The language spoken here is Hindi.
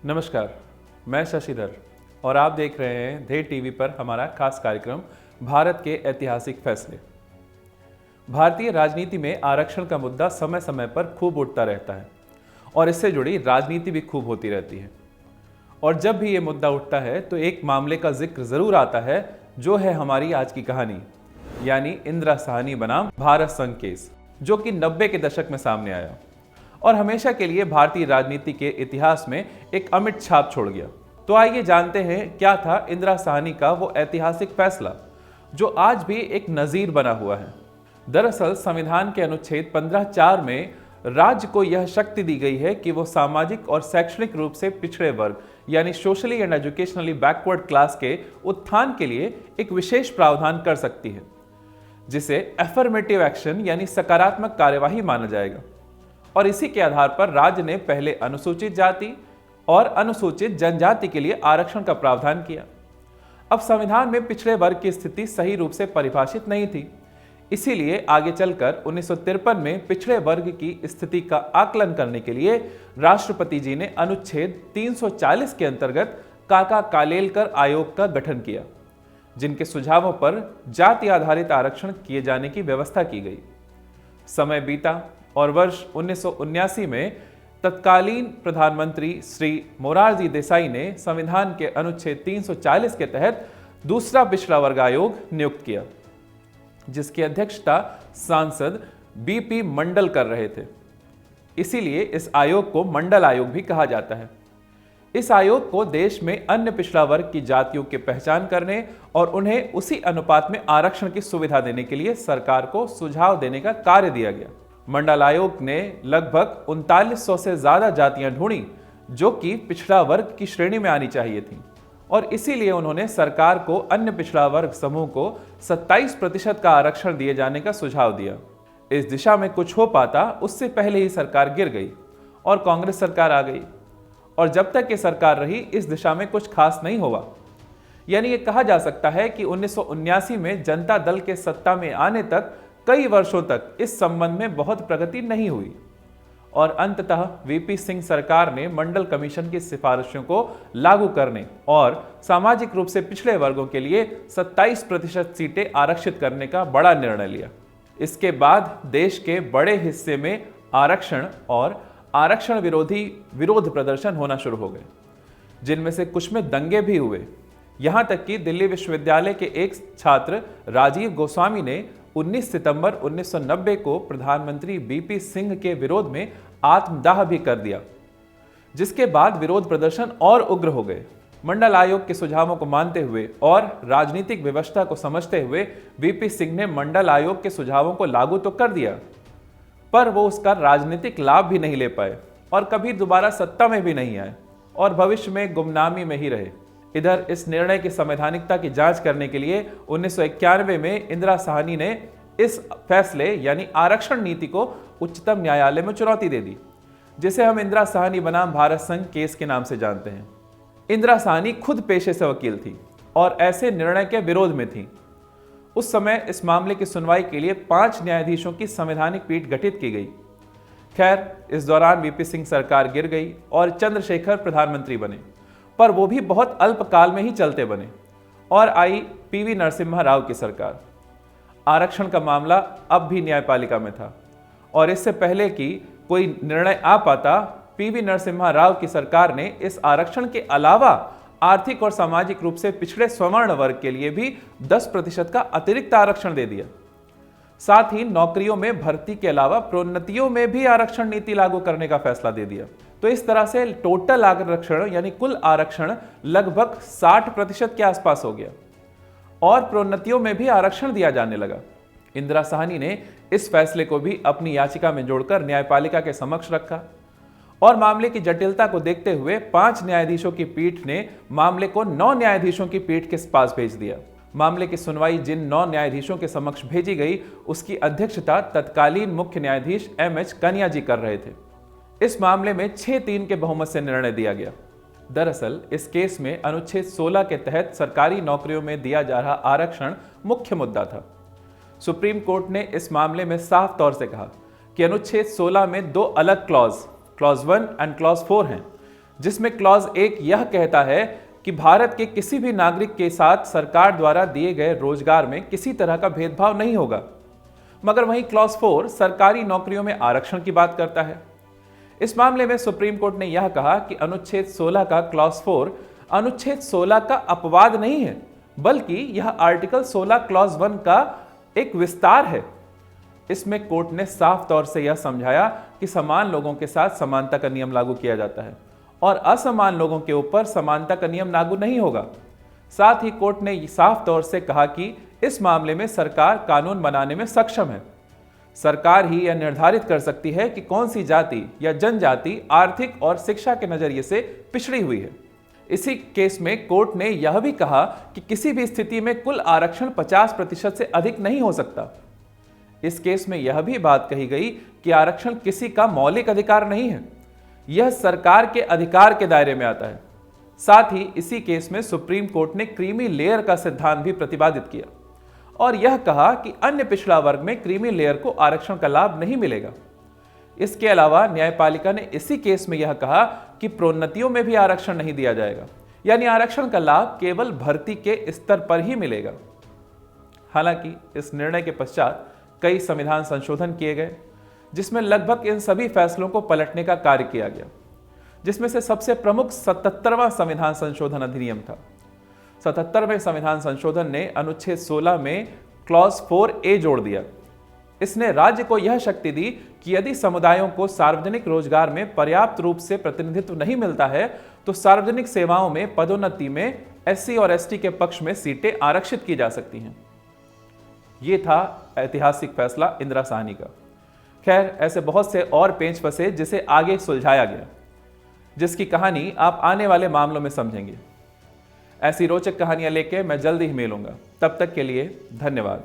नमस्कार, मैं शशिधर और आप देख रहे हैं धे टीवी पर हमारा खास कार्यक्रम भारत के ऐतिहासिक फैसले। भारतीय राजनीति में आरक्षण का मुद्दा समय समय पर खूब उठता रहता है और इससे जुड़ी राजनीति भी खूब होती रहती है। और जब भी ये मुद्दा उठता है तो एक मामले का जिक्र जरूर आता है, जो है हमारी आज की कहानी, यानी इंदिरा साहनी बनाम भारत संघ केस, जो कि 90 के दशक में सामने आया और हमेशा के लिए भारतीय राजनीति के इतिहास में एक अमिट छाप छोड़ गया। तो आइए जानते हैं क्या था इंदिरा साहनी का वो ऐतिहासिक फैसला जो आज भी एक नजीर बना हुआ है। दरअसल संविधान के अनुच्छेद 15(4) में राज्य को यह शक्ति दी गई है कि वो सामाजिक और शैक्षणिक रूप से पिछड़े वर्ग यानी socially and educationally backward class के उत्थान के लिए एक विशेष प्रावधान कर सकती है, जिसे एफर्मेटिव एक्शन यानी सकारात्मक कार्यवाही माना जाएगा। और इसी के आधार पर राज्य ने पहले अनुसूचित जाति और अनुसूचित जनजाति के लिए आरक्षण का प्रावधान किया। अब संविधान में पिछड़े वर्ग की स्थिति सही रूप से परिभाषित नहीं थी, इसीलिए आगे चलकर 1953 में पिछड़े वर्ग की स्थिति का आकलन करने के लिए राष्ट्रपति जी ने अनुच्छेद 340 के अंतर्गत काका कालेलकर आयोग का गठन किया, जिनके सुझावों पर जाति आधारित आरक्षण किए जाने की व्यवस्था की गई। समय बीता और वर्ष 1979 में तत्कालीन प्रधानमंत्री श्री मोरारजी देसाई ने संविधान के अनुच्छेद 340 के तहत दूसरा पिछड़ा वर्ग आयोग नियुक्त किया, जिसकी अध्यक्षता सांसद बीपी मंडल कर रहे थे। इसीलिए इस आयोग को मंडल आयोग भी कहा जाता है। इस आयोग को देश में अन्य पिछड़ा वर्ग की जातियों की पहचान करने और उन्हें उसी अनुपात में आरक्षण की सुविधा देने के लिए सरकार को सुझाव देने का कार्य दिया गया। मंडल आयोग ने लगभग 3900 से ज्यादा जातियां ढूंढी जो कि पिछड़ा वर्ग की श्रेणी में आनी चाहिए थी, और इसीलिए उन्होंने सरकार को अन्य पिछड़ा वर्ग समूह को 27% का आरक्षण दिए जाने का सुझाव दिया। इस दिशा में कुछ हो पाता उससे पहले ही सरकार गिर गई और कांग्रेस सरकार आ गई, और जब तक ये सरकार रही इस दिशा में कुछ खास नहीं हुआ। यानी ये कहा जा सकता है कि 1979 में जनता दल के सत्ता में आने तक कई वर्षों तक इस संबंध में बहुत प्रगति नहीं हुई, और अंततः वीपी सिंह सरकार ने मंडल कमीशन की सिफारिशों को लागू करने और सामाजिक रूप से पिछड़े वर्गों के लिए 27% सीटें आरक्षित करने का बड़ा निर्णय लिया। इसके बाद देश के बड़े हिस्से में आरक्षण और आरक्षण विरोधी विरोध प्रदर्शन होना शुरू हो गए, जिनमें से कुछ में दंगे भी हुए। यहां तक कि दिल्ली विश्वविद्यालय के एक छात्र राजीव गोस्वामी ने 19 सितंबर 1990 को प्रधानमंत्री बीपी सिंह के विरोध में आत्मदाह भी कर दिया, जिसके बाद विरोध प्रदर्शन और उग्र हो गए। मंडल आयोग के सुझावों को मानते हुए और राजनीतिक व्यवस्था को समझते हुए बीपी सिंह ने मंडल आयोग के सुझावों को लागू तो कर दिया, पर वो उसका राजनीतिक लाभ भी नहीं ले पाए और कभी दोबारा सत्ता में भी नहीं आए और भविष्य में गुमनामी में ही रहे। इधर इस निर्णय की संवैधानिकता की जांच करने के लिए 1991 में इंदिरा साहनी ने इस फैसले यानी आरक्षण नीति को उच्चतम न्यायालय में चुनौती दे दी, जिसे हम इंदिरा साहनी बनाम भारत संघ केस के नाम से जानते हैं। इंदिरा साहनी खुद पेशे से वकील थी और ऐसे निर्णय के विरोध में थी। उस समय इस मामले की सुनवाई के लिए 5 न्यायाधीशों की संवैधानिक पीठ गठित की गई। खैर, इस दौरान वीपी सिंह सरकार गिर गई और चंद्रशेखर प्रधानमंत्री बने, पर वो भी बहुत अल्पकाल में ही चलते बने और आई पीवी नरसिम्हा राव की सरकार। आरक्षण का मामला अब भी न्यायपालिका में था और इससे पहले कि कोई निर्णय आ पाता, पीवी नरसिम्हा राव की सरकार ने इस आरक्षण के अलावा आर्थिक और सामाजिक रूप से पिछड़े स्वर्ण वर्ग के लिए भी 10% का अतिरिक्त आरक्षण दे दिया। साथ ही नौकरियों में भर्ती के अलावा प्रोन्नतियों में भी आरक्षण नीति लागू करने का फैसला दे दिया। तो इस तरह से टोटल आरक्षण यानी कुल आरक्षण लगभग 60% के आसपास हो गया और प्रोन्नतियों में भी आरक्षण दिया जाने लगा। इंदिरा साहनी ने इस फैसले को भी अपनी याचिका में जोड़कर न्यायपालिका के समक्ष रखा और मामले की जटिलता को देखते हुए 5 न्यायाधीशों की पीठ ने मामले को 9 न्यायाधीशों की पीठ के पास भेज दिया। मामले की सुनवाई जिन 9 न्यायाधीशों के समक्ष भेजी गई, उसकी अध्यक्षता तत्कालीन मुख्य न्यायाधीश एमएच कनिया जी कर रहे थे। इस मामले में 6-3 के बहुमत से निर्णय दिया गया। दरअसल इस केस में अनुच्छेद 16 के तहत सरकारी नौकरियों में दिया जा रहा आरक्षण मुख्य मुद्दा था। सुप्रीम कोर्ट ने इस मामले में साफ तौर से कहा कि अनुच्छेद 16 में 2 अलग क्लॉज 1 एंड क्लॉज 4 हैं, जिसमें क्लॉज 1 यह कहता है कि भारत के किसी भी नागरिक के साथ सरकार द्वारा दिए गए रोजगार में किसी तरह का भेदभाव नहीं होगा। मगर वहीं क्लॉज 4 सरकारी नौकरियों में आरक्षण की बात करता है। इस मामले में सुप्रीम कोर्ट ने यह कहा कि अनुच्छेद 16 का क्लॉज 4 अनुच्छेद 16 का अपवाद नहीं है, बल्कि यह आर्टिकल 16 क्लॉज 1 का एक विस्तार है। इसमें कोर्ट ने साफ तौर से यह समझाया कि समान लोगों के साथ समानता का नियम लागू किया जाता है और असमान लोगों के ऊपर समानता का नियम लागू नहीं होगा। साथ ही कोर्ट ने साफ तौर से कहा कि इस मामले में सरकार कानून बनाने में सक्षम है। सरकार ही यह निर्धारित कर सकती है कि कौन सी जाति या जनजाति आर्थिक और शिक्षा के नजरिए से पिछड़ी हुई है। इसी केस में कोर्ट ने यह भी कहा कि किसी भी स्थिति में कुल आरक्षण 50% से अधिक नहीं हो सकता। इस केस में यह भी बात कही गई कि आरक्षण किसी का मौलिक अधिकार नहीं है, यह सरकार के अधिकार के दायरे में आता है। साथ ही इसी केस में सुप्रीम कोर्ट ने क्रीमी लेयर का सिद्धांत भी प्रतिपादित किया और यह कहा कि अन्य पिछड़ा वर्ग में क्रीमी लेयर को आरक्षण का लाभ नहीं मिलेगा। इसके अलावा न्यायपालिका ने इसी केस में यह कहा कि प्रोन्नतियों में भी आरक्षण नहीं दिया जाएगा, यानी आरक्षण का लाभ केवल भर्ती के स्तर पर ही मिलेगा। हालांकि इस निर्णय के पश्चात कई संविधान संशोधन किए गए, जिसमें लगभग इन सभी फैसलों को पलटने का कार्य किया गया, जिसमें से सबसे प्रमुख 77वां संविधान संशोधन अधिनियम था। 77वें संविधान संशोधन ने अनुच्छेद 16 में क्लॉज 4A जोड़ दिया। इसने राज्य को यह शक्ति दी कि यदि समुदायों को सार्वजनिक रोजगार में पर्याप्त रूप से प्रतिनिधित्व नहीं मिलता है तो सार्वजनिक सेवाओं में पदोन्नति में SC और ST के पक्ष में सीटें आरक्षित की जा सकती हैं। ये था ऐतिहासिक फैसला इंदिरा साहनी का। खैर, ऐसे बहुत से और पेंच फंसे जिसे आगे सुलझाया गया, जिसकी कहानी आप आने वाले मामलों में समझेंगे। ऐसी रोचक कहानियां लेके मैं जल्दी ही मिलूंगा। तब तक के लिए धन्यवाद।